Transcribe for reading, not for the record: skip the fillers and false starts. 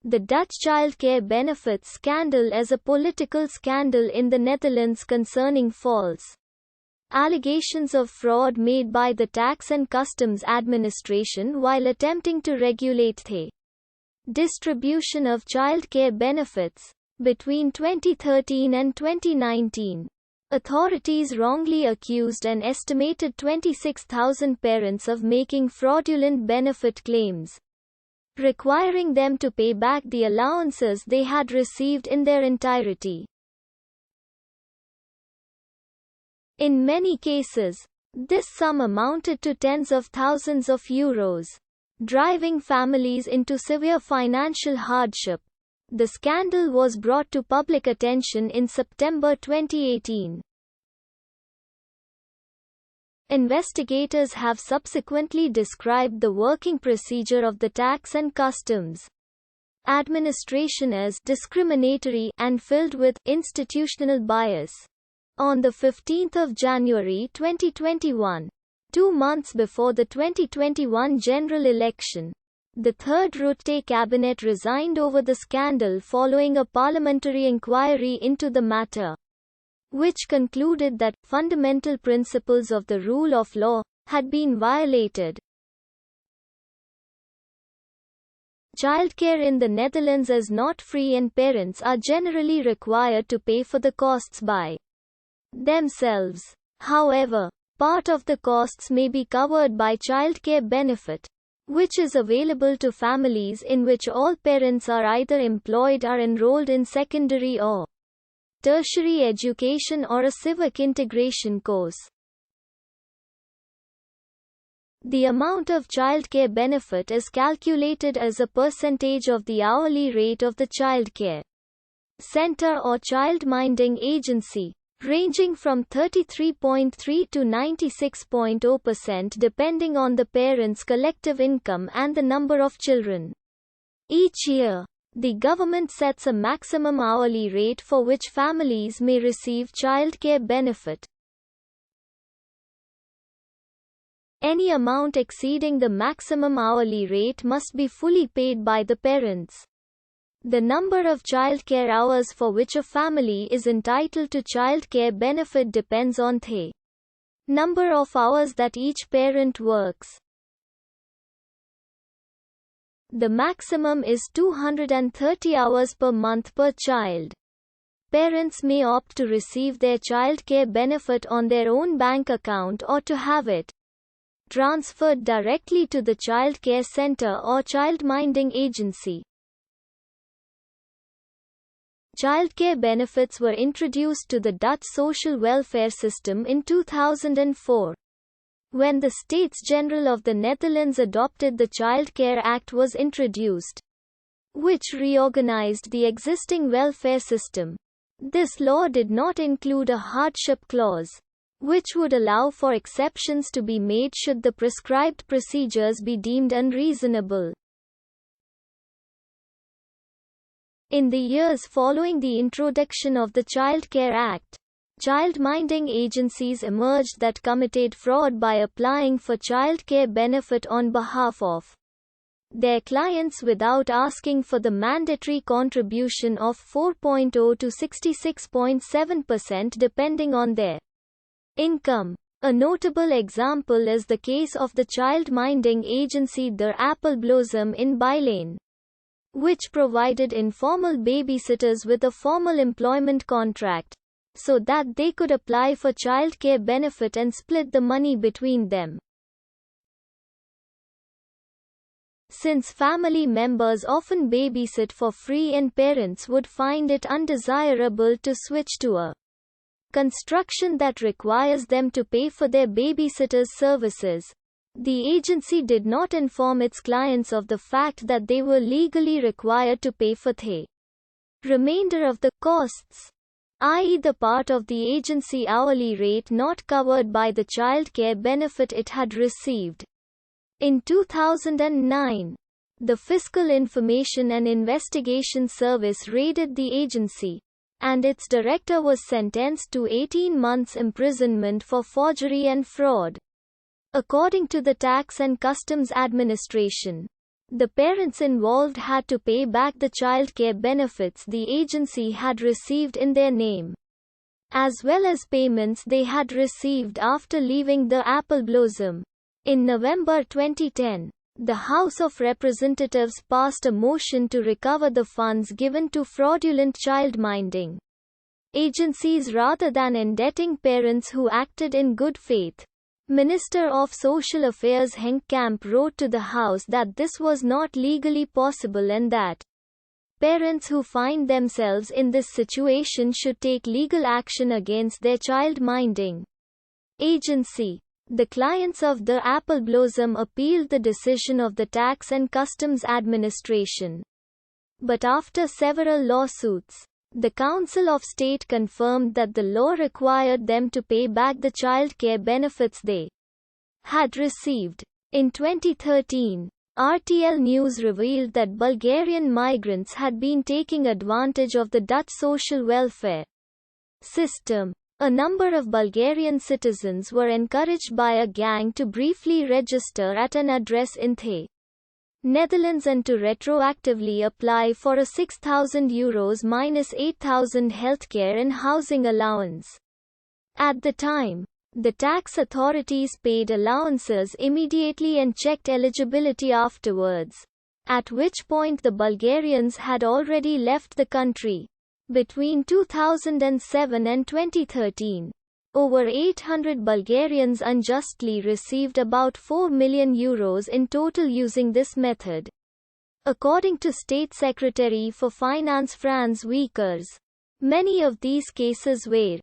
The Dutch childcare benefits scandal is a political scandal in the Netherlands concerning false allegations of fraud made by the Tax and Customs Administration while attempting to regulate the distribution of childcare benefits. Between 2013 and 2019, authorities wrongly accused an estimated 26,000 parents of making fraudulent benefit claims, requiring them to pay back the allowances they had received in their entirety. In many cases, this sum amounted to tens of thousands of euros, driving families into severe financial hardship. The scandal was brought to public attention in September 2018. Investigators have subsequently described the working procedure of the Tax and Customs Administration as discriminatory and filled with institutional bias. On 15 January 2021, 2 months before the 2021 general election, the third Rutte cabinet resigned over the scandal following a parliamentary inquiry into the matter, which concluded that fundamental principles of the rule of law had been violated. Childcare in the Netherlands is not free and parents are generally required to pay for the costs by themselves. However, part of the costs may be covered by childcare benefit, which is available to families in which all parents are either employed or enrolled in secondary or tertiary education or a civic integration course. The amount of childcare benefit is calculated as a percentage of the hourly rate of the childcare center or childminding agency, ranging from 33.3 to 96.0% depending on the parents' collective income and the number of children. Each year, the government sets a maximum hourly rate for which families may receive childcare benefit. Any amount exceeding the maximum hourly rate must be fully paid by the parents. The number of childcare hours for which a family is entitled to childcare benefit depends on the number of hours that each parent works. The maximum is 230 hours per month per child. Parents may opt to receive their childcare benefit on their own bank account or to have it transferred directly to the childcare center or childminding agency. Childcare benefits were introduced to the Dutch social welfare system in 2004. When the States General of the Netherlands adopted the Child Care Act was introduced, which reorganized the existing welfare system. This law did not include a hardship clause, which would allow for exceptions to be made should the prescribed procedures be deemed unreasonable. In the years following the introduction of the Child Care Act, childminding agencies emerged that committed fraud by applying for childcare benefit on behalf of their clients without asking for the mandatory contribution of 4.0 to 66.7% depending on their income. A notable example is the case of the childminding agency Der Appelblossom in Bijlane, which provided informal babysitters with a formal employment contract, so that they could apply for childcare benefit and split the money between them. Since family members often babysit for free and parents would find it undesirable to switch to a construction that requires them to pay for their babysitters' services, the agency did not inform its clients of the fact that they were legally required to pay for the remainder of the costs, i.e. the part of the agency hourly rate not covered by the childcare benefit it had received. In 2009, the Fiscal Information and Investigation Service raided the agency, and its director was sentenced to 18 months imprisonment for forgery and fraud. According to the Tax and Customs Administration, The parents involved had to pay back the childcare benefits the agency had received in their name, as well as payments they had received after leaving the Apple Blossom. In November 2010, the House of Representatives passed a motion to recover the funds given to fraudulent childminding agencies rather than indebting parents who acted in good faith. Minister of Social Affairs Henk Kamp wrote to the House that this was not legally possible and that parents who find themselves in this situation should take legal action against their child-minding agency. The clients of the Apple Blossom appealed the decision of the Tax and Customs Administration. But after several lawsuits, the Council of State confirmed that the law required them to pay back the child care benefits they had received. In 2013, RTL News revealed that Bulgarian migrants had been taking advantage of the Dutch social welfare system. A number of Bulgarian citizens were encouraged by a gang to briefly register at an address in The Netherlands and to retroactively apply for a €6,000 minus €8,000 healthcare and housing allowance. At the time, the tax authorities paid allowances immediately and checked eligibility afterwards, at which point the Bulgarians had already left the country. Between 2007 and 2013, over 800 Bulgarians unjustly received about €4 million in total using this method, according to State Secretary for Finance Franz Wiekers. Many of these cases were